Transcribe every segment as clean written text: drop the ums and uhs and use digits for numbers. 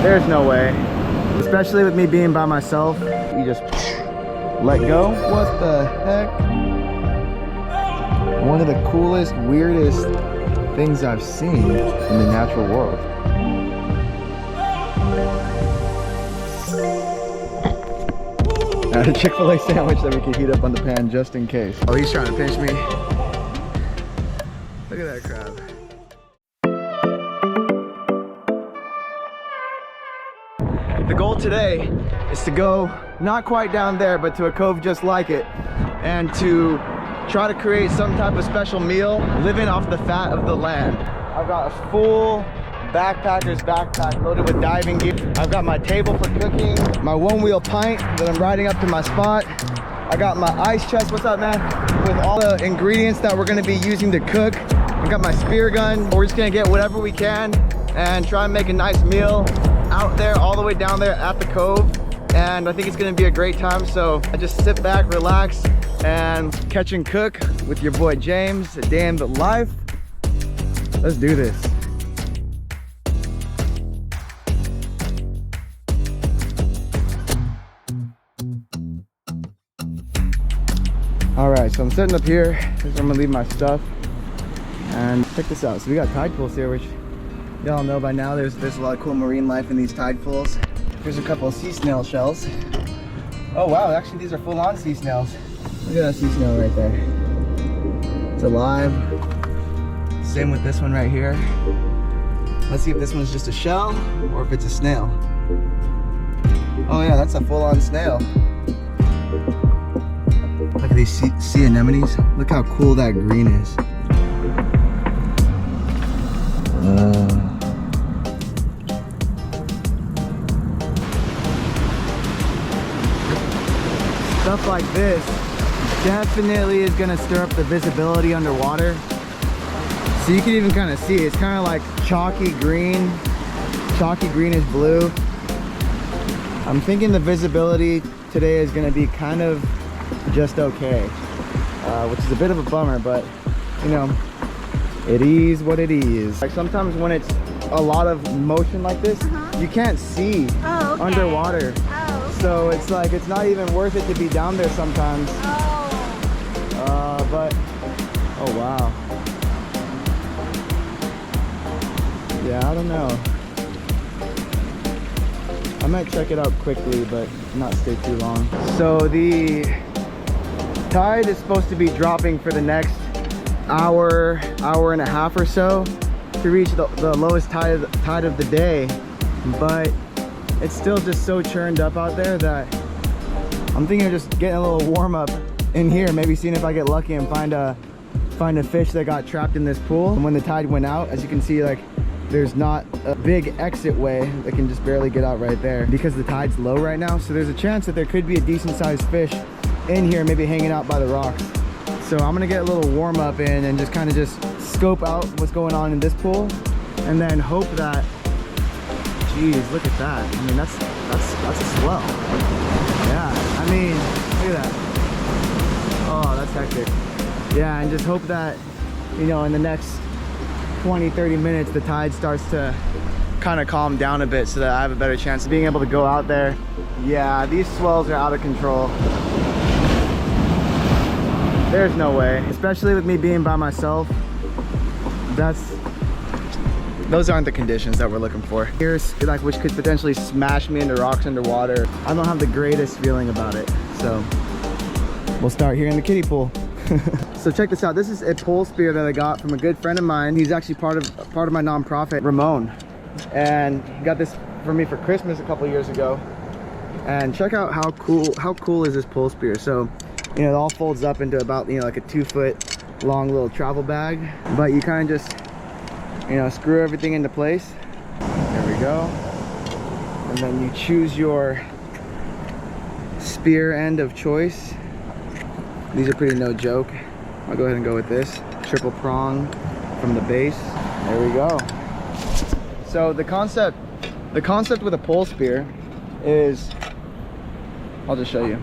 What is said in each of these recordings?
There's no way. Especially with me being by myself. You just let go. What the heck? One of the coolest, weirdest things I've seen in the natural world. A Chick-fil-A sandwich that we can heat up on the pan just in case. Oh, he's trying to pinch me. Look at that crab. The goal today is to go not quite down there, but to a cove just like it, and to try to create some type of special meal living off the fat of the land. I've got a full backpacker's backpack loaded with diving gear. I've got my table for cooking, my one-wheel pint that I'm riding up to my spot. I got my ice chest, what's up man, with all the ingredients that we're gonna be using to cook. I got my spear gun. We're just gonna get whatever we can and try and make a nice meal out there, all the way down there at the cove. And I think it's gonna be a great time, so I just sit back, relax, and catch and cook with your boy James, a day in the life. Let's do this. All right, so I'm setting up here. This is where I'm gonna leave my stuff. And check this out. So we got tide pools here, which y'all know by now. There's a lot of cool marine life in these tide pools. Here's a couple of sea snail shells. Oh wow, actually these are full-on sea snails. Look at that sea snail right there. It's alive. Same with this one right here. Let's see if this one's just a shell or if it's a snail. Oh yeah, that's a full-on snail. Look at these sea anemones. Look how cool that green is. Stuff like this definitely is gonna stir up the visibility underwater. So you can even kind of see it's kind of like chalky greenish blue. I'm thinking the visibility today is gonna be kind of just okay, which is a bit of a bummer, but you know, it is what it is. Like sometimes when it's a lot of motion like this, you can't see underwater. So it's like, it's not even worth it to be down there sometimes. But, oh wow. Yeah, I don't know. I might check it out quickly, but not stay too long. So the tide is supposed to be dropping for the next hour and a half or so to reach the lowest tide of the day, but it's still just so churned up out there that I'm thinking of just getting a little warm up in here, maybe seeing if I get lucky and find a fish that got trapped in this pool. And when the tide went out, as you can see, like there's not a big exit way that can just barely get out right there because the tide's low right now. So there's a chance that there could be a decent sized fish in here, maybe hanging out by the rocks. So I'm gonna get a little warm up in and just kind of just scope out what's going on in this pool, and then hope that, geez, look at that. I mean, that's a swell. Yeah, I mean, look at that. Oh, that's hectic. Yeah, and just hope that, you know, in the next 20-30 minutes the tide starts to kind of calm down a bit so that I have a better chance of being able to go out there. Yeah, these swells are out of control. There's no way, especially with me being by myself. Those aren't the conditions that we're looking for. Here's like, which could potentially smash me into rocks underwater. I don't have the greatest feeling about it. So we'll start here in the kiddie pool. So check this out. This is a pole spear that I got from a good friend of mine. He's actually part of my nonprofit, Ramon, and he got this for me for Christmas a couple years ago. And check out how cool is this pole spear. So, you know, it all folds up into about, you know, like a 2-foot long little travel bag, but you kind of just, you know, screw everything into place. There we go. And then you choose your spear end of choice. These are pretty no joke. I'll go ahead and go with this. Triple prong from the base. There we go. So the concept with a pole spear is, I'll just show you.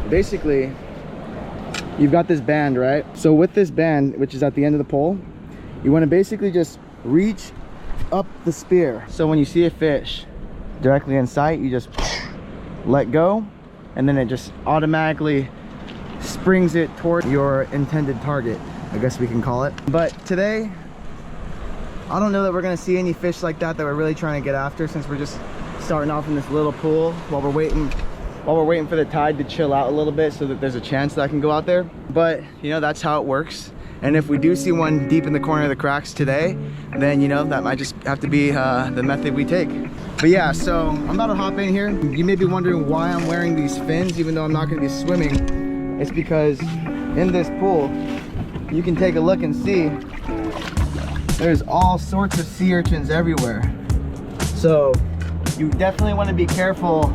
Basically, you've got this band, right? So with this band, which is at the end of the pole, you want to basically just reach up the spear. So when you see a fish directly in sight, you just let go, and then it just automatically springs it toward your intended target, I guess we can call it. But today, I don't know that we're gonna see any fish like that we're really trying to get after, since we're just starting off in this little pool while we're waiting for the tide to chill out a little bit, so that there's a chance that I can go out there. But you know, that's how it works. And if we do see one deep in the corner of the cracks today, then you know, that might just have to be the method we take. But yeah, so I'm about to hop in here. You may be wondering why I'm wearing these fins even though I'm not going to be swimming. It's because in this pool, you can take a look and see there's all sorts of sea urchins everywhere. So you definitely want to be careful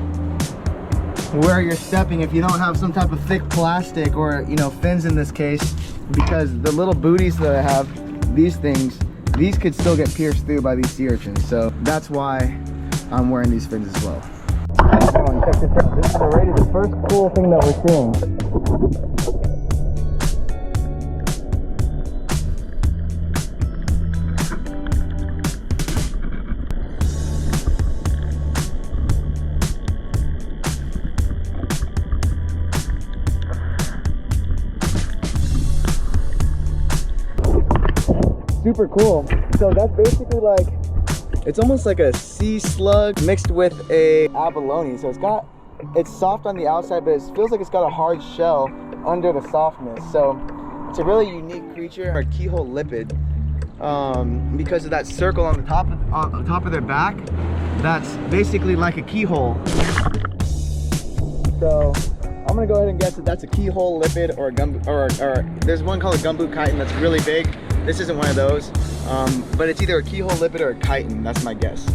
where you're stepping if you don't have some type of thick plastic, or you know, fins in this case, because the little booties that I have, these things, these could still get pierced through by these sea urchins. So that's why I'm wearing these fins as well. Come on, check this out. This is already the first cool thing that we're seeing. Super cool. So that's basically like, it's almost like a sea slug mixed with a abalone. So it's soft on the outside, but it feels like it's got a hard shell under the softness. So it's a really unique creature, a keyhole lipid, because of that circle on the top of their back. That's basically like a keyhole. So I'm gonna go ahead and guess that that's a keyhole lipid, or a or there's one called a gumboot chitin that's really big. This isn't one of those, but it's either a keyhole lipid or a chitin. That's my guess.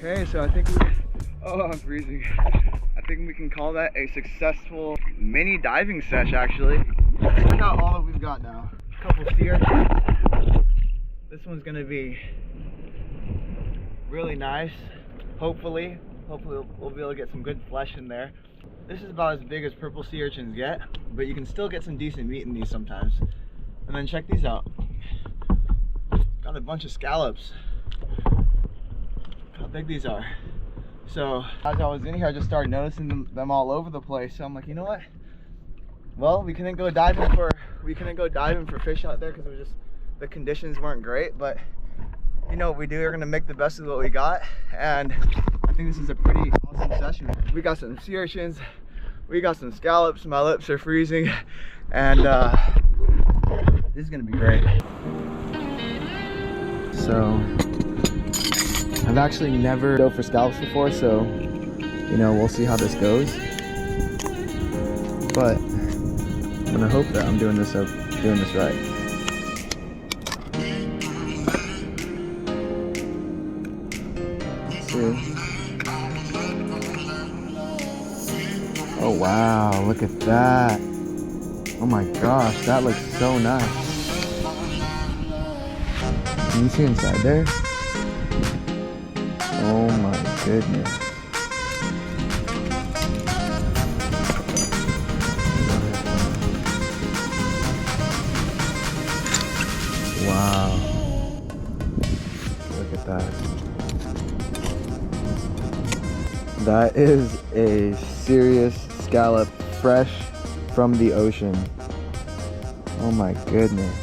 Okay, so I think I'm freezing. I think we can call that a successful mini diving sesh, actually. Check out all that we've got now. A couple sea urchins. This one's gonna be really nice. Hopefully we'll be able to get some good flesh in there. This is about as big as purple sea urchins get, but you can still get some decent meat in these sometimes. And then check these out. Got a bunch of scallops. How big these are. So as I was in here, I just started noticing them all over the place. So I'm like, you know what? Well, we couldn't go diving for fish out there because the conditions weren't great. But you know what we do? We're gonna make the best of what we got, and I think this is a pretty awesome session. We got some sea urchins, we got some scallops. My lips are freezing, and this is gonna be great. So I've actually never dove for scallops before, so you know, we'll see how this goes. But I'm gonna hope that I'm doing this right. Let's see. Oh wow, look at that. Oh my gosh, that looks so nice. Can you see inside there? Oh my goodness. Wow. Look at that. That is a serious scallop, fresh from the ocean. Oh my goodness.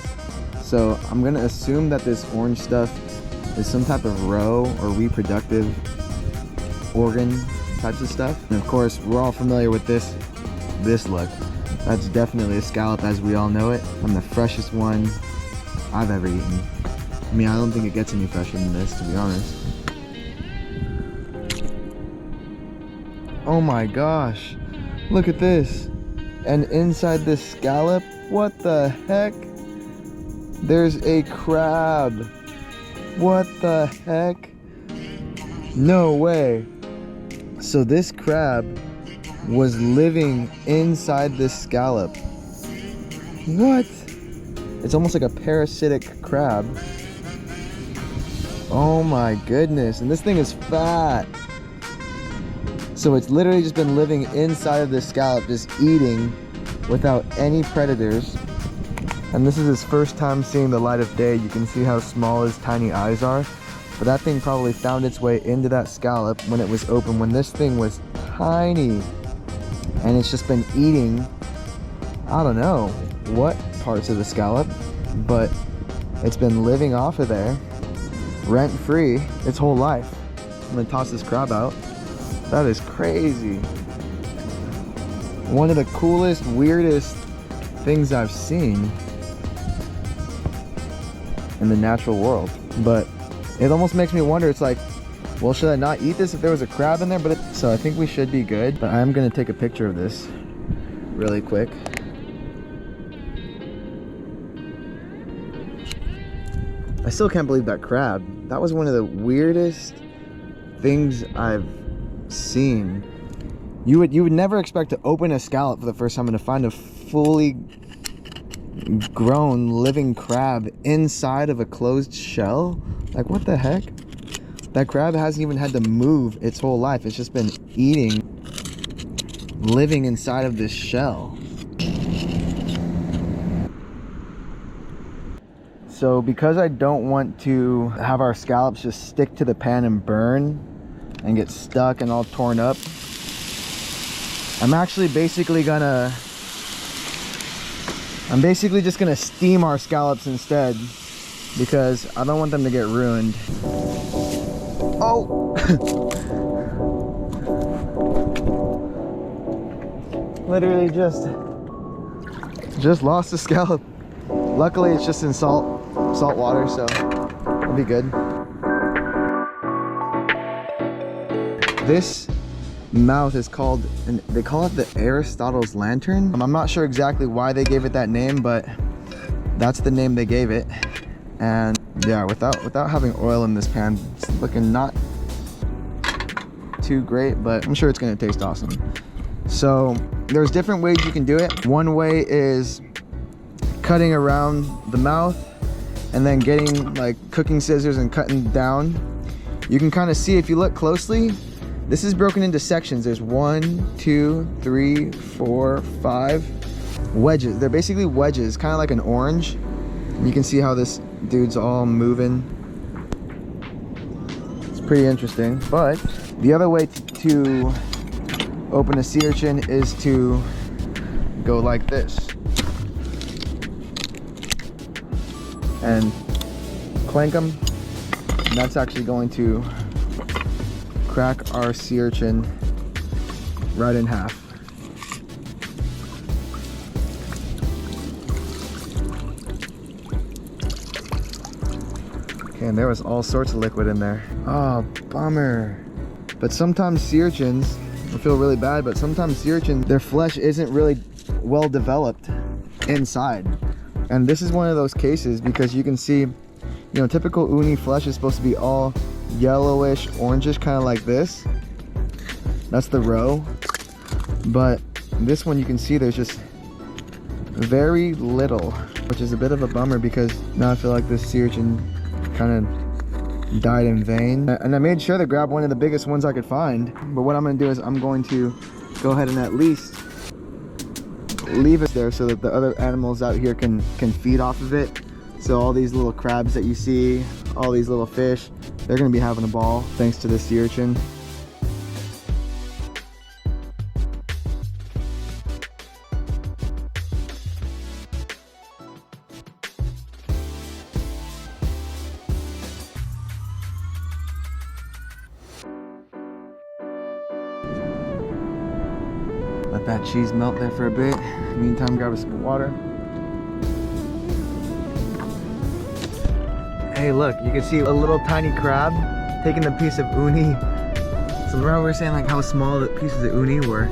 So I'm gonna assume that this orange stuff is some type of roe or reproductive organ types of stuff. And of course, we're all familiar with this look. That's definitely a scallop as we all know it. I'm the freshest one I've ever eaten. I mean, I don't think it gets any fresher than this, to be honest. Oh my gosh, look at this. And inside this scallop, what the heck? There's a crab. What the heck? No way. So this crab was living inside this scallop. What? It's almost like a parasitic crab. Oh my goodness. And this thing is fat. So it's literally just been living inside of this scallop, just eating without any predators. And this is his first time seeing the light of day. You can see how small his tiny eyes are. But that thing probably found its way into that scallop when it was open, when this thing was tiny. And it's just been eating, I don't know what parts of the scallop, but it's been living off of there, rent-free, its whole life. I'm gonna toss this crab out. That is crazy. One of the coolest, weirdest things I've seen in the natural world. But it almost makes me wonder, it's like, well, should I not eat this if there was a crab in there? But so I think we should be good. But I am gonna take a picture of this really quick. I still can't believe that crab. That was one of the weirdest things I've seen. You would never expect to open a scallop for the first time and to find a fully grown living crab inside of a closed shell. Like, what the heck? That crab hasn't even had to move its whole life. It's just been eating, living inside of this shell. So because I don't want to have our scallops just stick to the pan and burn and get stuck and all torn up, I'm basically just gonna steam our scallops instead, because I don't want them to get ruined. Oh! Literally just lost a scallop. Luckily it's just in salt water, so it'll be good. This mouth is called, and they call it the Aristotle's lantern. I'm not sure exactly why they gave it that name, but that's the name they gave it. And yeah, without having oil in this pan, it's looking not too great, but I'm sure it's gonna taste awesome. So there's different ways you can do it. One way is cutting around the mouth and then getting like cooking scissors and cutting down. You can kind of see, if you look closely, this is broken into sections. There's 1, 2, 3, 4, 5 wedges. They're basically wedges, kind of like an orange. And you can see how this dude's all moving. It's pretty interesting. But the other way to open a sea urchin is to go like this and clank them. And that's actually going to crack our sea urchin right in half. Okay, and there was all sorts of liquid in there. Oh, bummer. But sometimes sea urchins, I feel really bad, but sometimes sea urchins, their flesh isn't really well developed inside. And this is one of those cases, because you can see, you know, typical uni flesh is supposed to be all yellowish, orangish, kind of like this. That's the roe. But this one, you can see there's just very little, which is a bit of a bummer, because now I feel like this sea urchin kind of died in vain. And I made sure to grab one of the biggest ones I could find. But what I'm going to do is I'm going to go ahead and at least leave it there so that the other animals out here can feed off of it. So all these little crabs that you see, all these little fish, they're going to be having a ball thanks to this sea urchin. Let that cheese melt there for a bit. Meantime, grab a sip of water. Hey, look, you can see a little tiny crab taking a piece of uni. So remember we were saying like how small the pieces of uni were,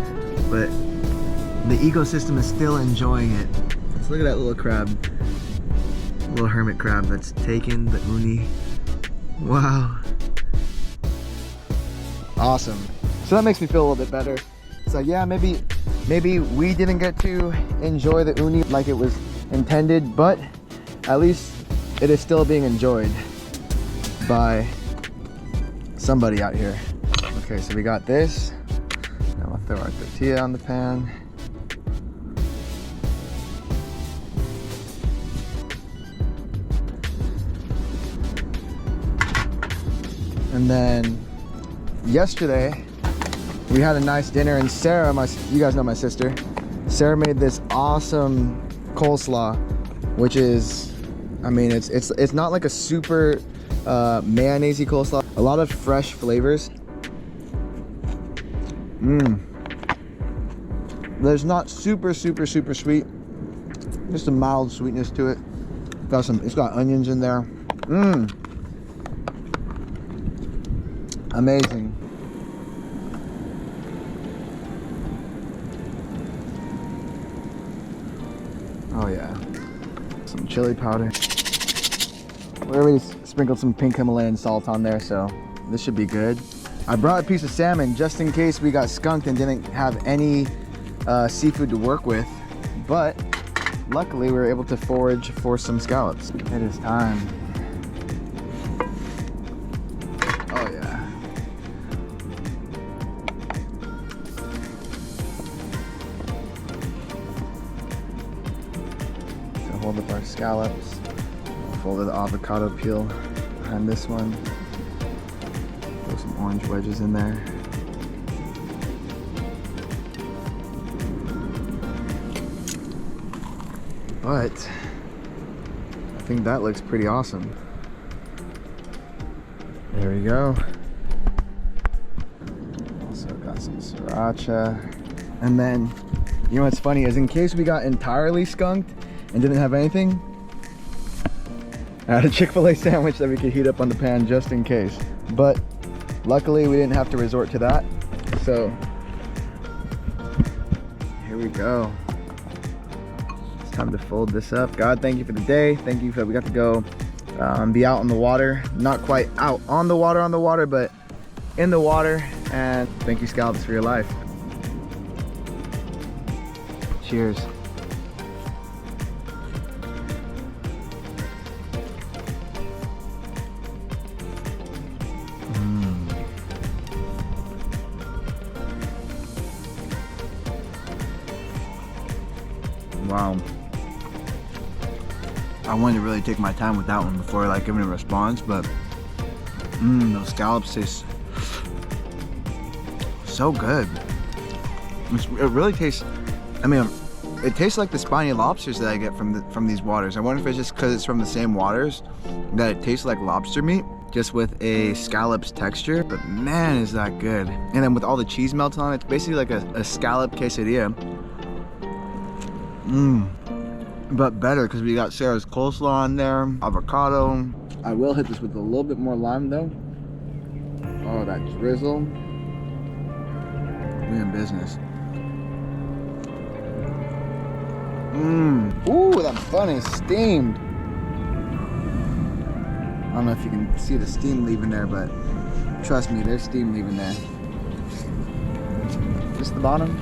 but the ecosystem is still enjoying it. So look at that little crab, little hermit crab that's taking the uni. Wow. Awesome. So that makes me feel a little bit better. It's like, yeah, maybe we didn't get to enjoy the uni like it was intended, but at least it is still being enjoyed by somebody out here. Okay, so we got this. Now we'll throw our tortilla on the pan. And then yesterday we had a nice dinner, and Sarah, you guys know my sister, Sarah made this awesome coleslaw, which is, I mean, it's not like a super mayonnaise-y coleslaw. A lot of fresh flavors. There's not super sweet. Just a mild sweetness to it. It's got onions in there. Amazing. Oh yeah. Some chili powder. We already sprinkled some pink Himalayan salt on there, so this should be good. I brought a piece of salmon just in case we got skunked and didn't have any seafood to work with, but luckily we were able to forage for some scallops. It is time. Oh yeah. So hold up our scallops. Fold the avocado peel behind this one. Throw some orange wedges in there. But I think that looks pretty awesome. There we go. Also got some sriracha. And then, you know what's funny is, in case we got entirely skunked and didn't have anything, I had a Chick-fil-A sandwich that we could heat up on the pan just in case. But luckily we didn't have to resort to that. So here we go. It's time to fold this up. God, thank you for the day. Thank you for we got to go be out on the water. Not quite out on the water, but in the water. And thank you, Scallops, for your life. Cheers. Wow. I wanted to really take my time with that one before like giving a response, but those scallops taste so good. It really tastes, I mean, it tastes like the spiny lobsters that I get from these waters. I wonder if it's just because it's from the same waters that it tastes like lobster meat, just with a scallops texture. But man, is that good. And then with all the cheese melted on it, it's basically like a scallop quesadilla. But better because we got Sarah's coleslaw on there, avocado. I will hit this with a little bit more lime though. Oh, that drizzle. We in business. Ooh, that bun is steamed. I don't know if you can see the steam leaving there, but trust me, there's steam leaving there. Just the bottom.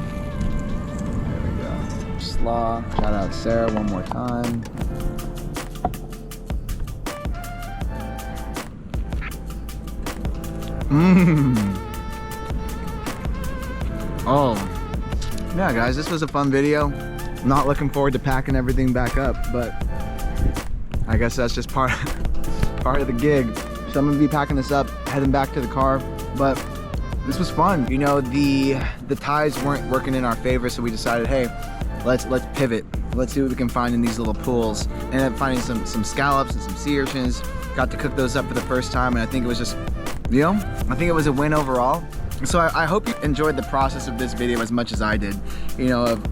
Slaw. Shout out Sarah one more time. Oh yeah, guys, this was a fun video. Not looking forward to packing everything back up, but I guess that's just part of the gig. So I'm gonna be packing this up, heading back to the car, but this was fun. You know, the tides weren't working in our favor, so we decided, hey, let's pivot. Let's see what we can find in these little pools. Ended up finding some scallops and some sea urchins. Got to cook those up for the first time, and I think it was just, you know, I think it was a win overall. So I hope you enjoyed the process of this video as much as I did. You know, of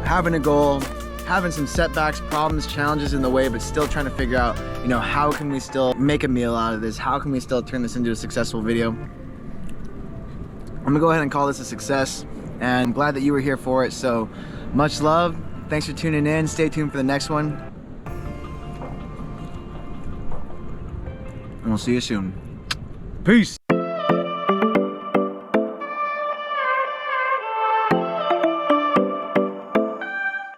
having a goal, having some setbacks, problems, challenges in the way, but still trying to figure out, you know, how can we still make a meal out of this? How can we still turn this into a successful video? I'm gonna go ahead and call this a success, and I'm glad that you were here for it. So much love. Thanks for tuning in. Stay tuned for the next one. And we'll see you soon. Peace.